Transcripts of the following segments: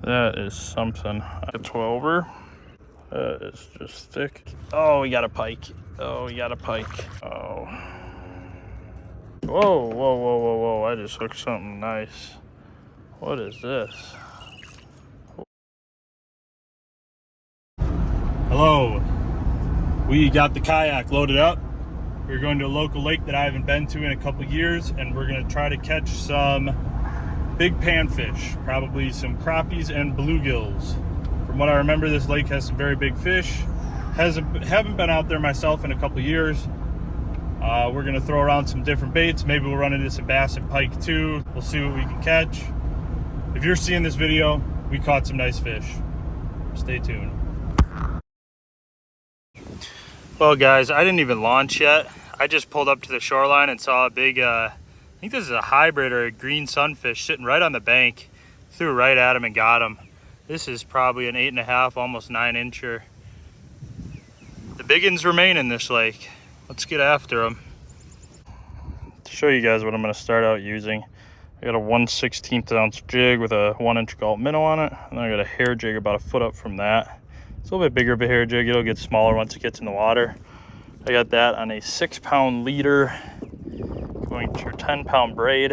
That is something. A 12er. That is just thick. Oh, we got a pike. Oh, we got a pike. Oh. Whoa, whoa, whoa, whoa, whoa. I just hooked something nice. What is this? Hello. We got the kayak loaded up. We're going to a local lake that I haven't been to in a couple years, and we're going to try to catch some big panfish, probably some crappies and bluegills. From what I remember, this lake has some very big fish. Haven't been out there myself in a couple years. We're gonna throw around some different baits. Maybe we'll run into some bass and pike too. We'll see what we can catch. If you're seeing this video, we caught some nice fish. Stay tuned. Well guys, I didn't even launch yet. I just pulled up to the shoreline and saw a big, I think this is a hybrid or a green sunfish sitting right on the bank. Threw right at him and got him. This is probably an 8.5, almost 9-incher. The big ones remain in this lake. Let's get after them. To show you guys what I'm going to start out using, I got a 1/16 ounce jig with a 1-inch Gulp minnow on it, and then I got a hair jig about a foot up from that. It's a little bit bigger of a hair jig. It'll get smaller once it gets in the water. I got that on a 6-pound leader, going to 10-pound braid,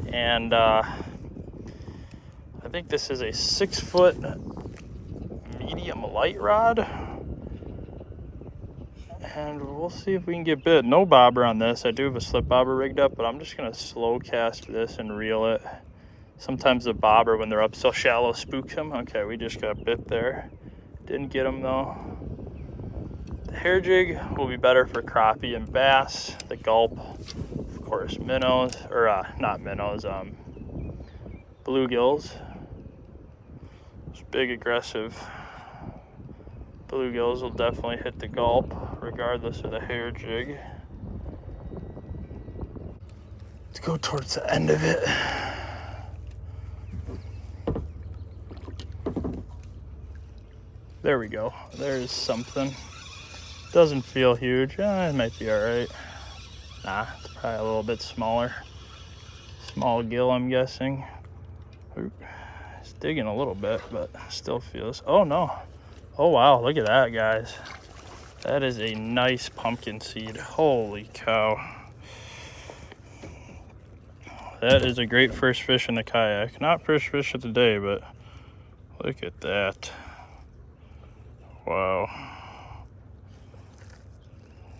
and I think this is a 6-foot medium light rod, and we'll see if we can get bit. No bobber on this. I do have a slip bobber rigged up, but I'm just gonna slow cast this and reel it. Sometimes the bobber, when they're up so shallow, spooks them. Okay, we just got bit there. Didn't get them though. The hair jig will be better for crappie and bass. The Gulp, of course, minnows, or not minnows, bluegills. Those big aggressive bluegills will definitely hit the Gulp, regardless of the hair jig. Let's go towards the end of it. There we go. There's something. Doesn't feel huge. It might be all right. Nah, it's probably a little bit smaller. Small gill, I'm guessing. It's digging a little bit, but still feels. Oh no. Oh wow, look at that, guys. That is a nice pumpkin seed. Holy cow. That is a great first fish in the kayak. Not first fish of the day, but look at that. Wow.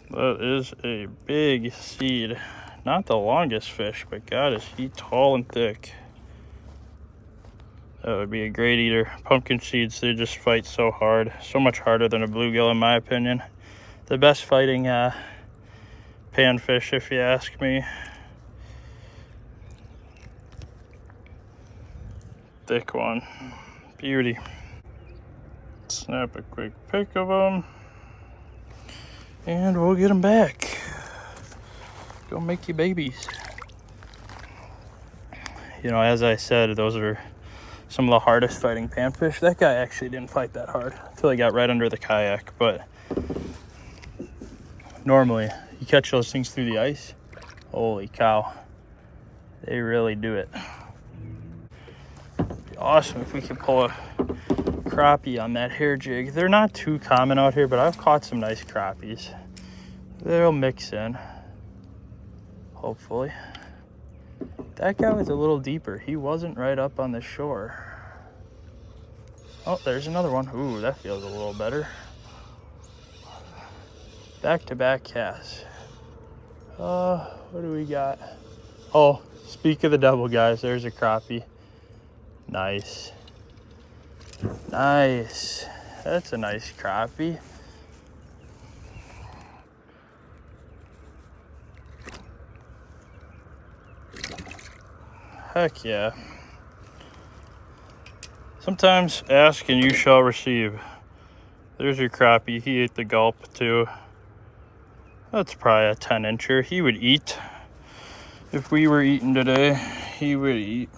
That is a big seed. Not the longest fish, but God, is he tall and thick. That would be a great eater. Pumpkin seeds, they just fight so hard. So much harder than a bluegill, in my opinion. The best fighting panfish, if you ask me. Thick one. Beauty. Snap a quick pic of them. And we'll get them back. Go make you babies. You know, as I said, those are some of the hardest fighting panfish. That guy actually didn't fight that hard until he got right under the kayak. But normally, you catch those things through the ice. Holy cow. They really do it. It'd be awesome if we could pull a crappie on that hair jig. They're not too common out here, but I've caught some nice crappies. They'll mix in, hopefully. That guy was a little deeper. He wasn't right up on the shore. Oh, there's another one. Ooh, that feels a little better. Back-to-back casts. What do we got? Oh, speak of the devil, guys. There's a crappie. Nice. Nice. That's a nice crappie. Heck yeah. Sometimes ask and you shall receive. There's your crappie. He ate the Gulp too. That's probably a 10-incher. He would eat. If we were eating today, he would eat.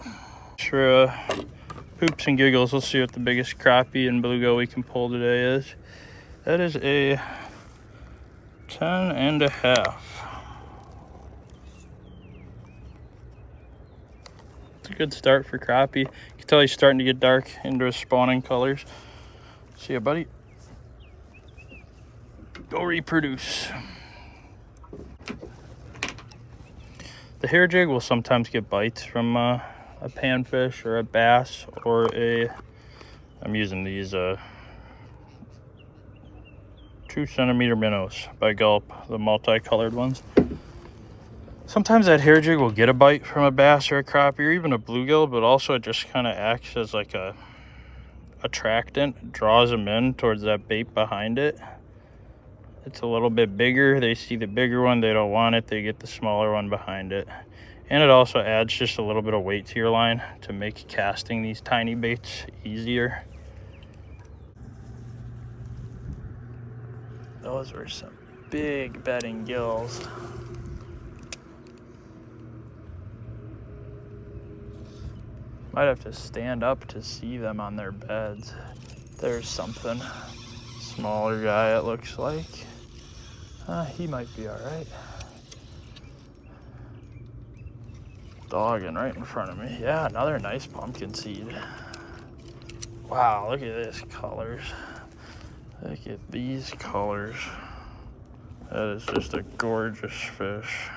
For poops and giggles, we'll see what the biggest crappie and bluegill we can pull today is. That is a 10.5. It's a good start for crappie. You can tell he's starting to get dark into his spawning colors. See ya, buddy. Go reproduce. The hair jig will sometimes get bites from a panfish or a bass or I'm using these 2-centimeter minnows by Gulp, the multicolored ones. Sometimes that hair jig will get a bite from a bass or a crappie or even a bluegill, but also it just kind of acts as like a attractant, draws them in towards that bait behind it. It's a little bit bigger. They see the bigger one, they don't want it, they get the smaller one behind it. And it also adds just a little bit of weight to your line to make casting these tiny baits easier. Those were some big bedding gills. Might have to stand up to see them on their beds. There's something. Smaller guy, it looks like. He might be all right. Dogging right in front of me. Yeah, another nice pumpkin seed. Wow, look at this colors. Look at these colors. That is just a gorgeous fish.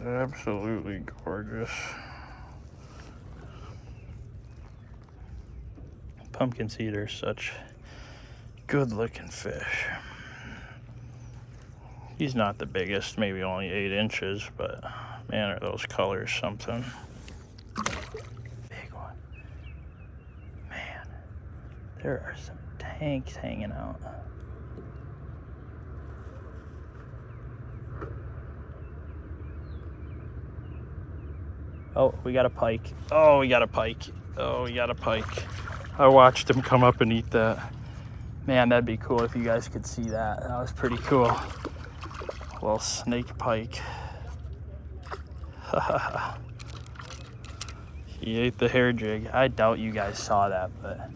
Absolutely gorgeous. Pumpkinseed are such good looking fish. He's not the biggest, maybe only 8 inches, but man, are those colors something. Big one. Man, there are some tanks hanging out. Oh, we got a pike. Oh, we got a pike. Oh, we got a pike. I watched him come up and eat that. Man, that'd be cool if you guys could see that. That was pretty cool. Little snake pike. He ate the hair jig. I doubt you guys saw that, but.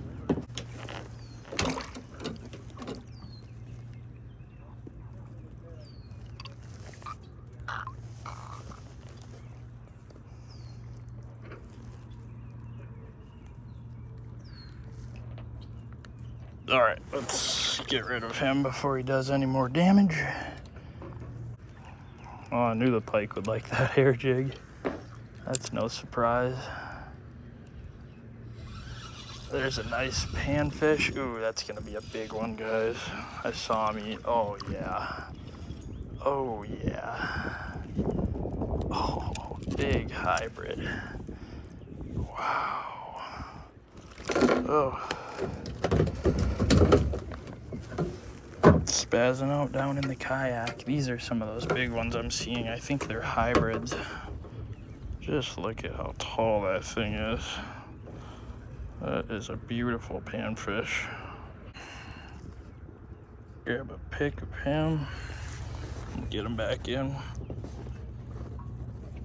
All right, let's get rid of him before he does any more damage. Oh, I knew the pike would like that hair jig. That's no surprise. There's a nice panfish. Ooh, that's gonna be a big one, guys. I saw him eat. Oh, yeah. Oh, yeah. Oh, big hybrid. Wow. Oh. Spazzing out down in the kayak. These are some of those big ones I'm seeing. I think they're hybrids. Just look at how tall that thing is. That is a beautiful panfish. Grab a pic of him and get him back in.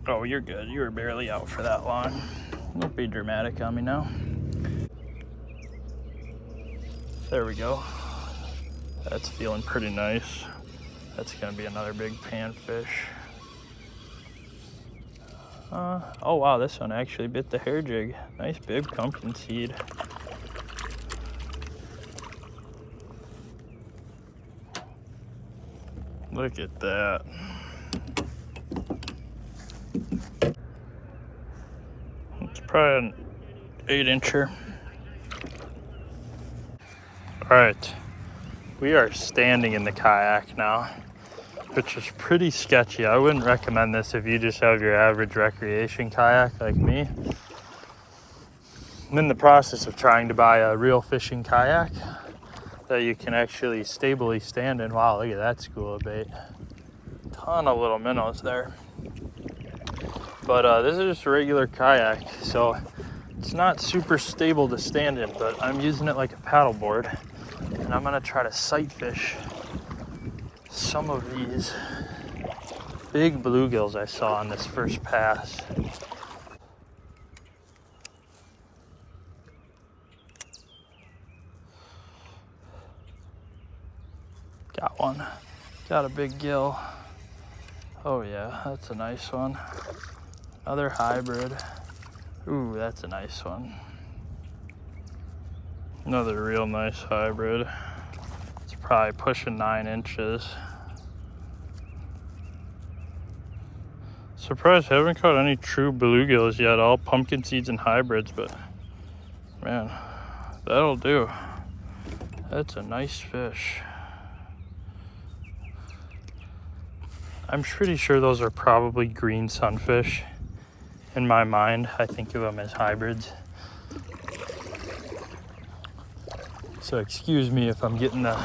Oh, you're good. You were barely out for that long. Don't be dramatic on me now. There we go. That's feeling pretty nice. That's gonna be another big panfish. Oh wow, this one actually bit the hair jig. Nice big pumpkinseed. Look at that. It's probably an 8-incher. All right. We are standing in the kayak now, which is pretty sketchy. I wouldn't recommend this if you just have your average recreation kayak like me. I'm in the process of trying to buy a real fishing kayak that you can actually stably stand in. Wow, look at that school of bait. Ton of little minnows there. But this is just a regular kayak, so it's not super stable to stand in, but I'm using it like a paddleboard. And I'm gonna try to sight fish some of these big bluegills I saw on this first pass. Got one. Got a big gill. Oh yeah, that's a nice one. Another hybrid. Ooh, that's a nice one. Another real nice hybrid. It's probably pushing 9 inches. Surprised I haven't caught any true bluegills yet, all pumpkin seeds and hybrids, but man, that'll do. That's a nice fish. I'm pretty sure those are probably green sunfish. In my mind, I think of them as hybrids. So excuse me if I'm getting the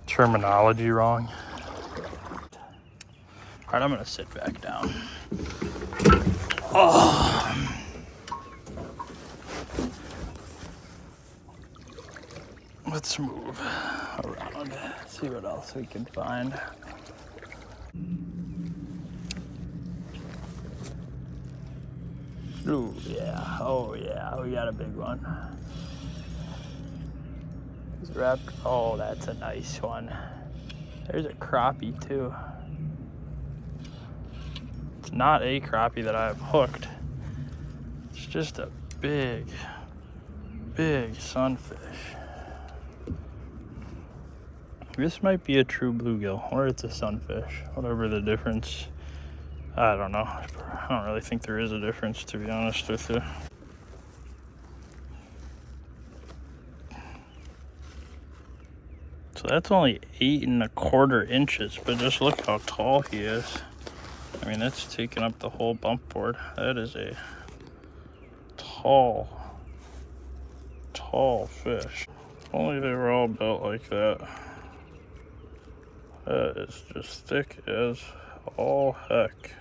terminology wrong. All right, I'm gonna sit back down. Oh. Let's move around, see what else we can find. Ooh, yeah, oh yeah, we got a big one. He's wrapped, oh, that's a nice one. There's a crappie too. It's not a crappie that I have hooked. It's just a big, big sunfish. This might be a true bluegill, or it's a sunfish, whatever the difference. I don't know. I don't really think there is a difference, to be honest with you. So that's only 8 1/4 inches, but just look how tall he is. I mean, that's taking up the whole bump board. That is a tall, tall fish. If only they were all built like that. That is just thick as all heck.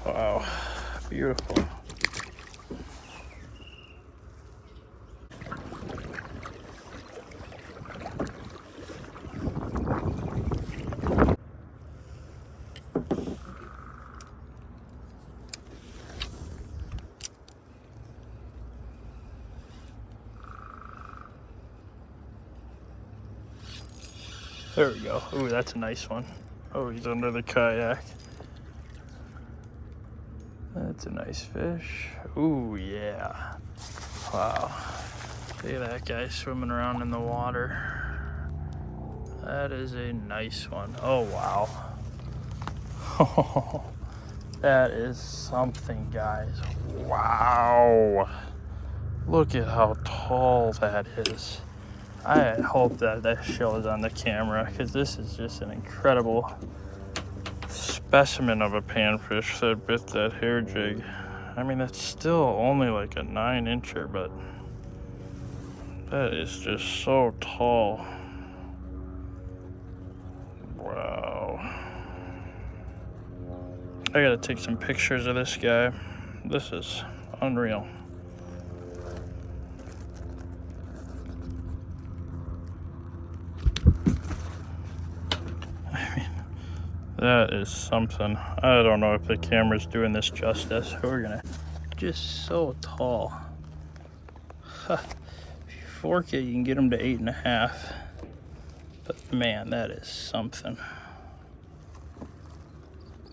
Wow, beautiful. There we go. Ooh, that's a nice one. Oh, he's under the kayak. That's a nice fish. Ooh, yeah. Wow. Look at that guy swimming around in the water. That is a nice one. Oh, wow. That is something, guys. Wow. Look at how tall that is. I hope that that shows on the camera, because this is just an incredible specimen of a panfish that bit that hair jig. I mean, that's still only like a 9-incher, but that is just so tall. Wow. I gotta take some pictures of this guy. This is unreal. That is something. I don't know if the camera's doing this justice. We're gonna, just so tall. If you fork it, you can get them to 8 1/2. But man, that is something.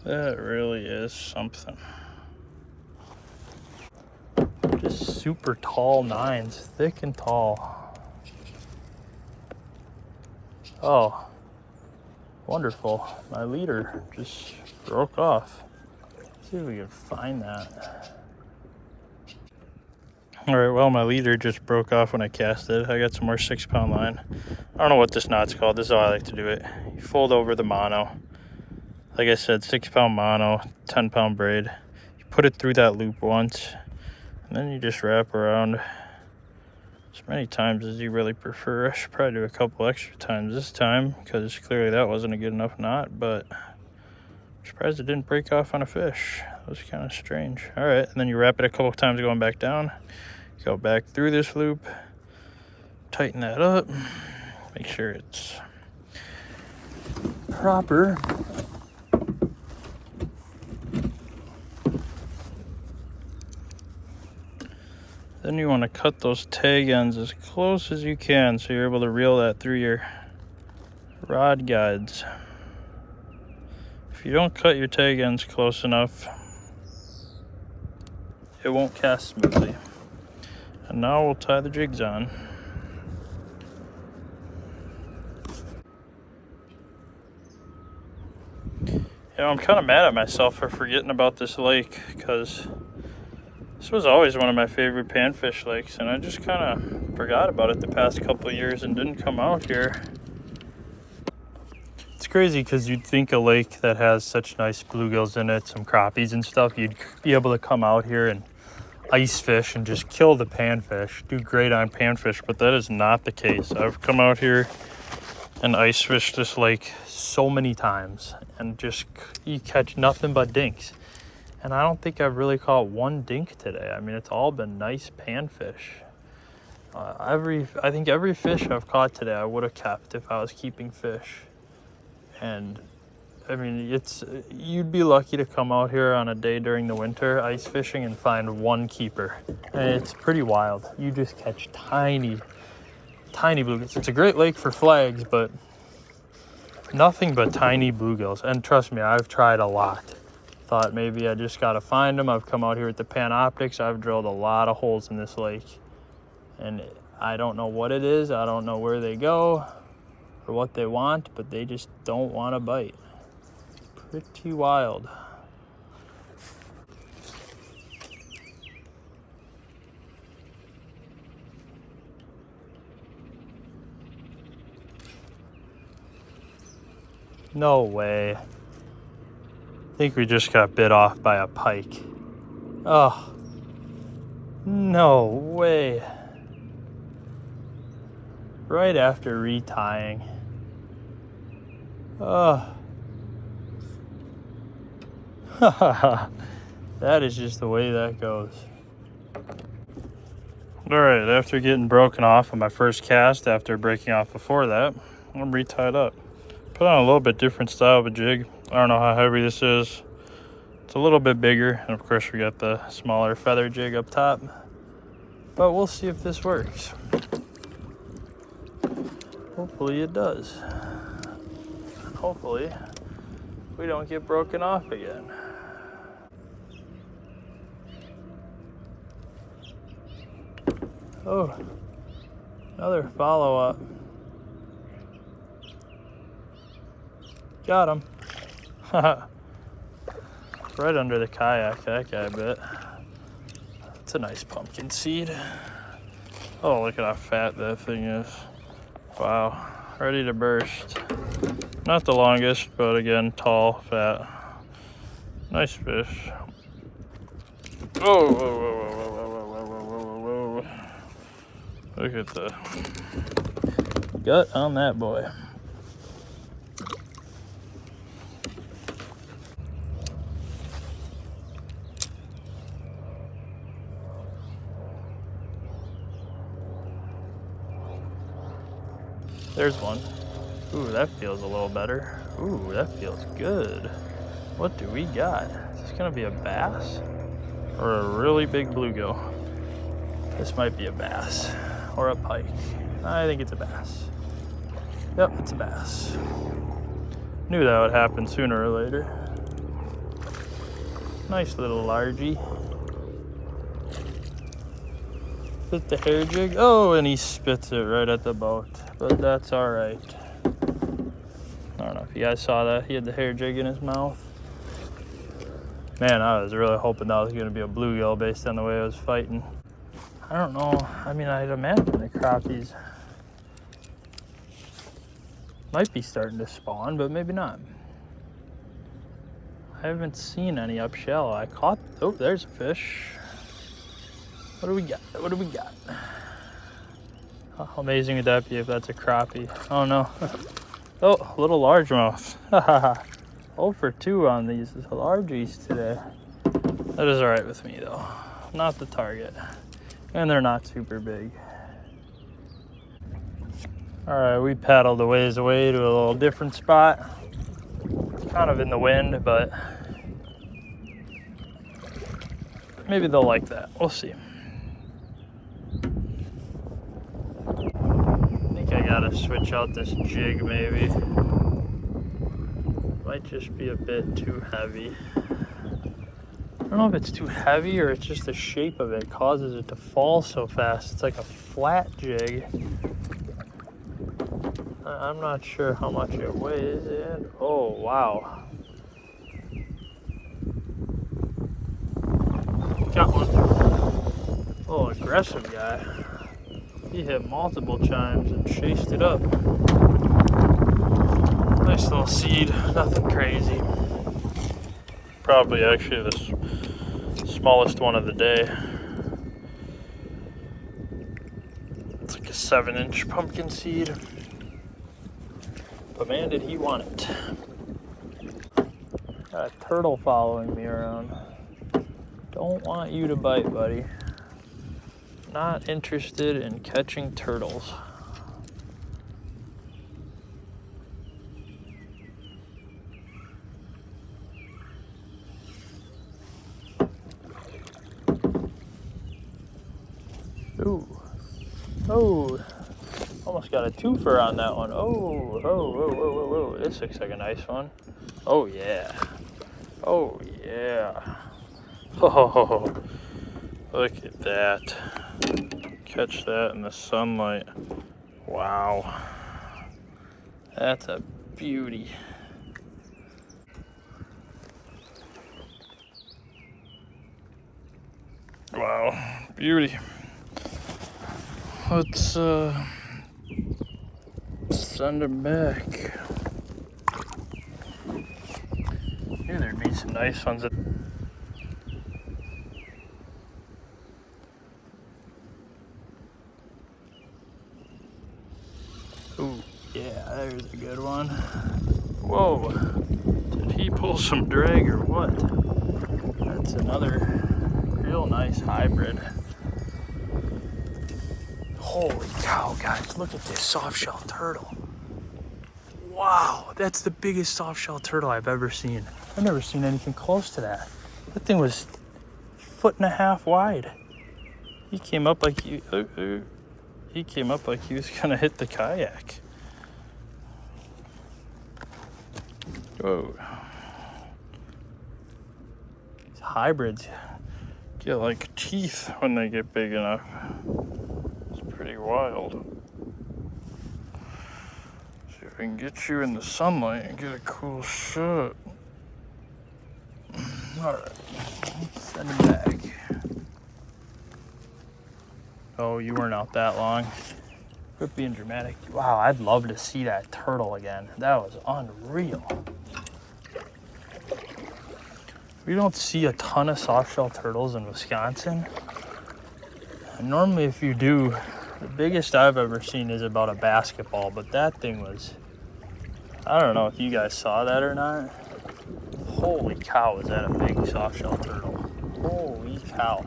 That really is something. Just super tall 9s, thick and tall. Oh. Wonderful. My leader just broke off. Let's see if we can find that. All right, well, my leader just broke off when I cast it. I got some more 6-pound line. I don't know what this knot's called. This is how I like to do it. You fold over the mono. Like I said, 6-pound mono, 10-pound braid. You put it through that loop once, and then you just wrap around as many times as you really prefer. I should probably do a couple extra times this time, because clearly that wasn't a good enough knot, but I'm surprised it didn't break off on a fish. That was kind of strange. All right, and then you wrap it a couple times going back down. Go back through this loop, tighten that up, make sure it's proper. Then you want to cut those tag ends as close as you can so you're able to reel that through your rod guides. If If you don't cut your tag ends close enough, it won't cast smoothly. And now we'll tie the jigs on. You know, I'm kind of mad at myself for forgetting about this lake, because this was always one of my favorite panfish lakes, and I just kind of forgot about it the past couple of years and didn't come out here. It's crazy because you'd think a lake that has such nice bluegills in it, some crappies and stuff, you'd be able to come out here and ice fish and just kill the panfish, do great on panfish, but that is not the case. I've come out here and ice fished this lake so many times, and just you catch nothing but dinks. And I don't think I've really caught one dink today. I mean, it's all been nice panfish. I think every fish I've caught today I would have kept if I was keeping fish. And I mean, you'd be lucky to come out here on a day during the winter ice fishing and find one keeper. And it's pretty wild. You just catch tiny bluegills. It's a great lake for flags, but nothing but tiny bluegills. And trust me, I've tried a lot. Thought maybe I just gotta find them. I've come out here with the Panoptics. I've drilled a lot of holes in this lake, and I don't know what it is. I don't know where they go or what they want, but they just don't want to bite. Pretty wild. No way. I think we just got bit off by a pike. Oh, no way. Right after retying. Oh. That is just the way that goes. All right, after getting broken off on my first cast, after breaking off before that, I'm retied up. Put on a little bit different style of a jig. I don't know how heavy this is. It's a little bit bigger, and of course we got the smaller feather jig up top. But we'll see if this works. Hopefully it does. Hopefully we don't get broken off again. Oh, another follow-up. Got him. Right under the kayak, that guy bit. It's a nice pumpkin seed. Oh, look at how fat that thing is. Wow, ready to burst. Not the longest, but again, tall, fat. Nice fish. Oh, whoa, whoa, whoa, whoa, whoa, whoa, whoa, whoa, whoa. Look at the gut on that boy. There's one. Ooh, that feels a little better. Ooh, that feels good. What do we got? Is this gonna be a bass or a really big bluegill? This might be a bass or a pike. I think it's a bass. Yep, it's a bass. Knew that would happen sooner or later. Nice little largie. Spit the hair jig. Oh, and he spits it right at the boat, but that's all right. I don't know if you guys saw that. He had the hair jig in his mouth. Man, I was really hoping that was going to be a bluegill based on the way I was fighting. I don't know. I mean, I'd imagine the crappies might be starting to spawn, but maybe not. I haven't seen any up shallow. I caught, oh, there's a fish. What do we got? What do we got? How amazing would that be if that's a crappie? Oh no. Oh, a little largemouth. 0 for 2 on these largies today. That is all right with me though. Not the target. And they're not super big. All right, we paddled a ways away to a little different spot. It's kind of in the wind, but maybe they'll like that. We'll see. I gotta switch out this jig maybe. might just be a bit too heavy. I don't know if it's too heavy or it's just the shape of it causes it to fall so fast. It's like a flat jig. I'm not sure how much it weighs in. Oh, wow. Got one. Oh, aggressive guy. He hit multiple chimes and chased it up. Nice little seed, nothing crazy. Probably actually the smallest one of the day. It's like a 7-inch pumpkin seed. But man, did he want it. Got a turtle following me around. Don't want you to bite, buddy. Not interested in catching turtles. Ooh. Oh. Almost got a twofer on that one. Oh, whoa. This looks like a nice one. Oh, yeah. Oh, yeah. Oh, look at that. Catch that in the sunlight. Wow. That's a beauty. Wow, beauty. Let's send him back. Knew there'd be some nice ones. Ooh, yeah, there's a good one. Whoa, did he pull some drag or what? That's another real nice hybrid. Holy cow, guys, look at this soft-shell turtle. Wow, that's the biggest soft-shell turtle I've ever seen. I've never seen anything close to that. That thing was 1.5 feet wide. He came up like he was gonna hit the kayak. Whoa. These hybrids get like teeth when they get big enough. It's pretty wild. See if we can get you in the sunlight and get a cool shot. Alright, let's send him back. Oh, you weren't out that long. Quit being dramatic. Wow, I'd love to see that turtle again. That was unreal. We don't see a ton of soft-shell turtles in Wisconsin. And normally if you do, the biggest I've ever seen is about a basketball, but that thing was, I don't know if you guys saw that or not. Holy cow, is that a big soft-shell turtle. Holy cow.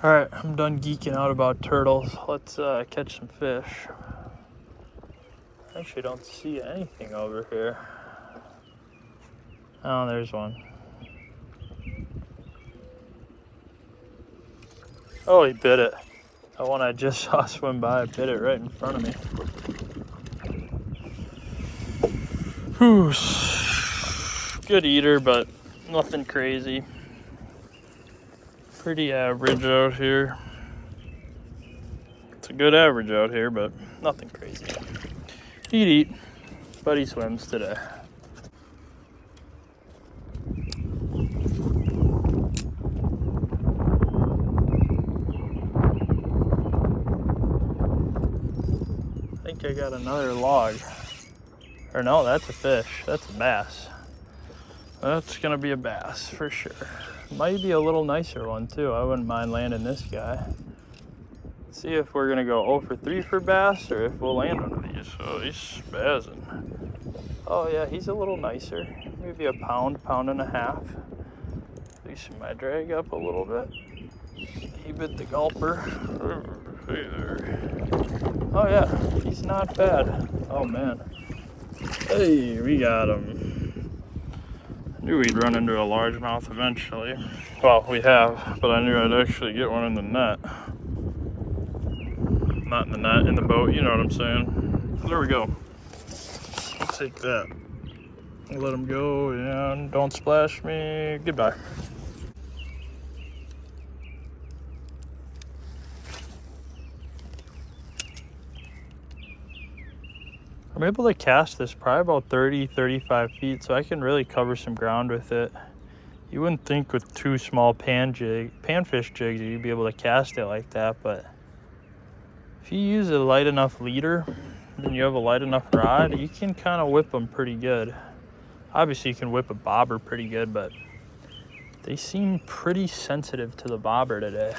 Alright, I'm done geeking out about turtles. Let's catch some fish. I actually don't see anything over here. Oh, there's one. Oh, he bit it. The one I just saw swim by bit it right in front of me. Whew. Good eater, but nothing crazy. Pretty average out here. It's a good average out here, but nothing crazy. Eat, but he swims today. I think I got another log. Or no, that's a fish. That's a bass. That's gonna be a bass for sure. Might be a little nicer one too. I wouldn't mind landing this guy. See if we're gonna go 0 for 3 for bass or if we'll land one of these. Oh, he's spazzing. Oh yeah, he's a little nicer. Maybe a pound, pound and a half. Loosen my drag up a little bit. He bit the gulper. Hey there. Oh yeah, he's not bad. Oh man. Hey, we got him. I knew we'd run into a largemouth eventually. Well, we have, but I knew I'd actually get one in the net. not in the net, in the boat, you know what I'm saying. There we go. I'll take that. Let him go, and don't splash me. Goodbye. I'm able to cast this probably about 30-35 feet, so I can really cover some ground with it. You wouldn't think with two small panfish jigs you'd be able to cast it like that, but if you use a light enough leader and you have a light enough rod, you can kind of whip them pretty good. Obviously you can whip a bobber pretty good, but they seem pretty sensitive to the bobber today.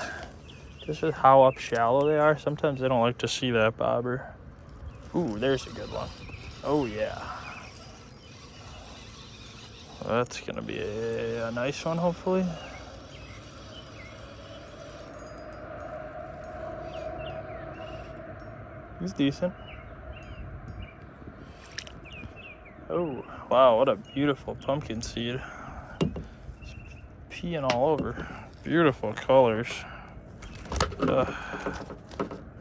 Just with how up shallow they are, sometimes they don't like to see that bobber. Ooh, there's a good one. Oh yeah. Well, that's gonna be a nice one, hopefully. He's decent. Oh, wow, what a beautiful pumpkin seed. It's peeing all over. Beautiful colors.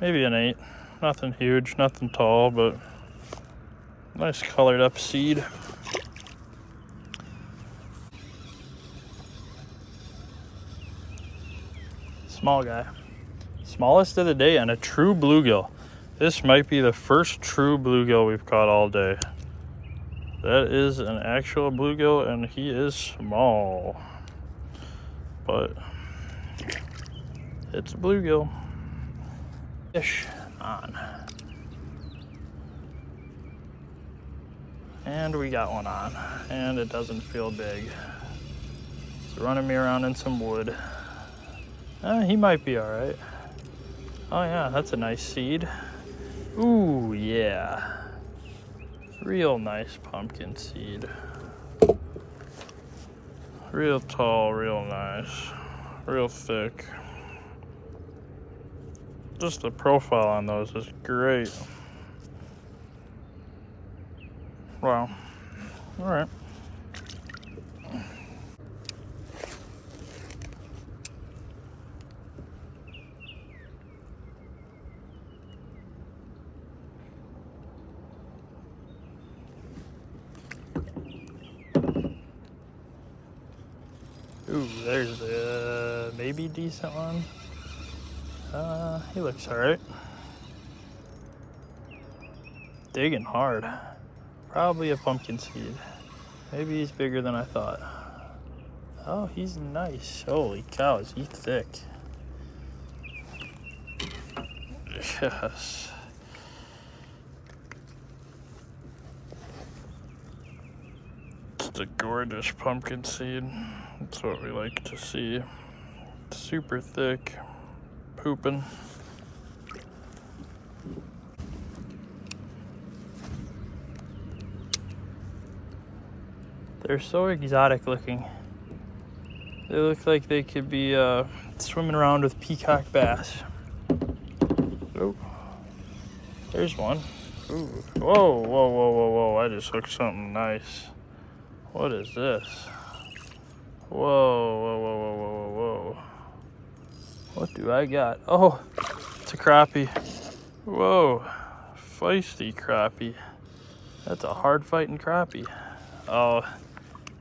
Maybe an 8. Nothing huge, nothing tall, but nice colored up seed. Small guy. Smallest of the day and a true bluegill. This might be the first true bluegill we've caught all day. That is an actual bluegill and he is small. But it's a bluegill. Fish on. And we got one on. And it doesn't feel big. It's running me around in some wood. He might be alright. Oh yeah, that's a nice seed. Ooh, yeah. Real nice pumpkin seed. Real tall, real nice. Real thick. Just the profile on those is great. Wow. Alright. Ooh, there's a maybe decent one. He looks alright. Digging hard. Probably a pumpkin seed. Maybe he's bigger than I thought. Oh, he's nice. Holy cow, is he thick. Yes. Just a gorgeous pumpkin seed. That's what we like to see. Super thick. Pooping. They're so exotic looking. They look like they could be swimming around with peacock bass. Oh, there's one. Ooh. Whoa, whoa, whoa, whoa, whoa. I just hooked something nice. What is this? Whoa, whoa, whoa, whoa, whoa, whoa. What do I got? Oh, it's a crappie. Whoa, feisty crappie. That's a hard fighting crappie. Oh,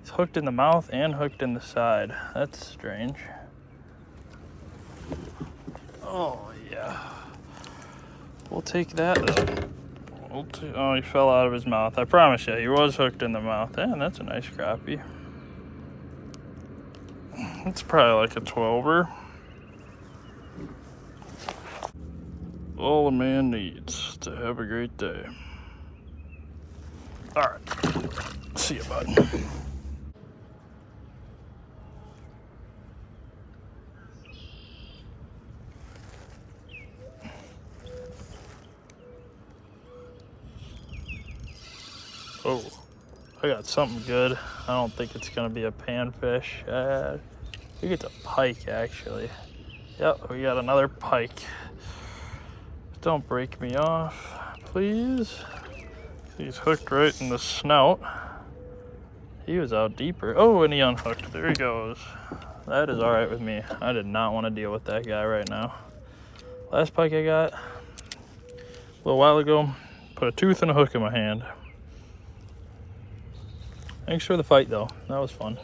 it's hooked in the mouth and hooked in the side. That's strange. Oh, yeah. We'll take that. Oh, he fell out of his mouth. I promise you, he was hooked in the mouth. And that's a nice crappie. It's probably like a 12-er. All a man needs to have a great day. All right. See you, bud. Oh, I got something good. I don't think it's gonna be a panfish. I think it's a pike, actually. Yep, we got another pike. Don't break me off, please. He's hooked right in the snout. He was out deeper. Oh, and he unhooked. There he goes. That is all right with me. I did not want to deal with that guy right now. Last pike I got, little while ago. Put a tooth and a hook in my hand. Thanks for the fight though, that was fun.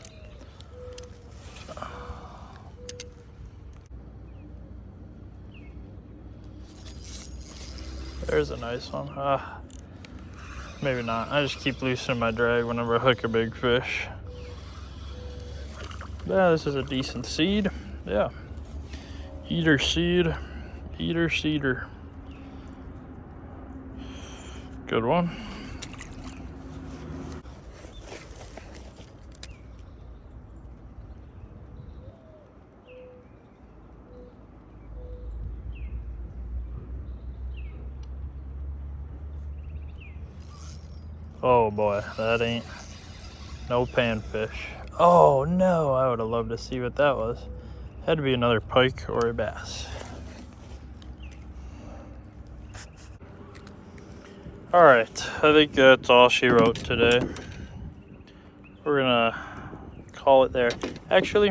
There's a nice one. Maybe not. I just keep loosening my drag whenever I hook a big fish. Yeah, this is a decent seed. Yeah. Eater seed. Eater seeder. Good one. Oh boy, that ain't no panfish. Oh no, I would have loved to see what that was. Had to be another pike or a bass. All right, I think that's all she wrote today. We're gonna call it there. Actually,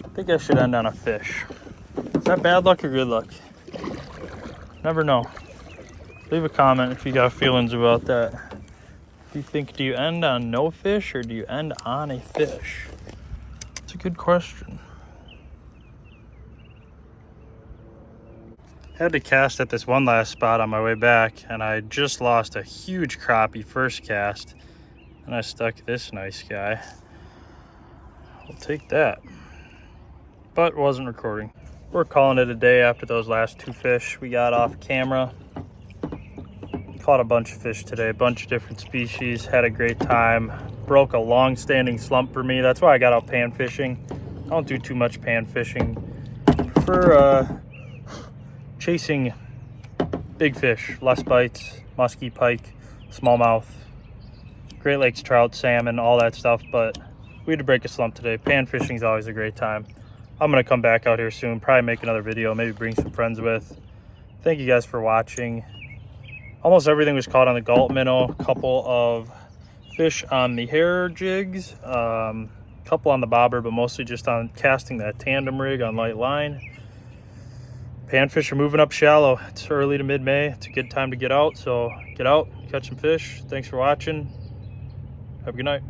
I think I should end on a fish. Is that bad luck or good luck? Never know. Leave a comment if you got feelings about that. Do you end on no fish or do you end on a fish? It's a good question. Had to cast at this one last spot on my way back, and I just lost a huge crappie first cast, and I stuck this nice guy. I'll take that. But wasn't recording. We're calling it a day after those last two fish we got off camera. Caught a bunch of fish today, a bunch of different species, had a great time. Broke a long-standing slump for me. That's why I got out pan fishing. I don't do too much pan fishing. Prefer chasing big fish, less bites, muskie, pike, smallmouth, Great Lakes trout, salmon, all that stuff. But we had to break a slump today. Pan fishing is always a great time. I'm gonna come back out here soon, probably make another video, maybe bring some friends with. Thank you guys for watching. Almost everything was caught on the Gulp minnow. A couple of fish on the hair jigs, couple on the bobber, but mostly just on casting that tandem rig on light line. Panfish are moving up shallow. It's early to mid-May. It's a good time to get out, so get out, catch some fish. Thanks for watching. Have a good night.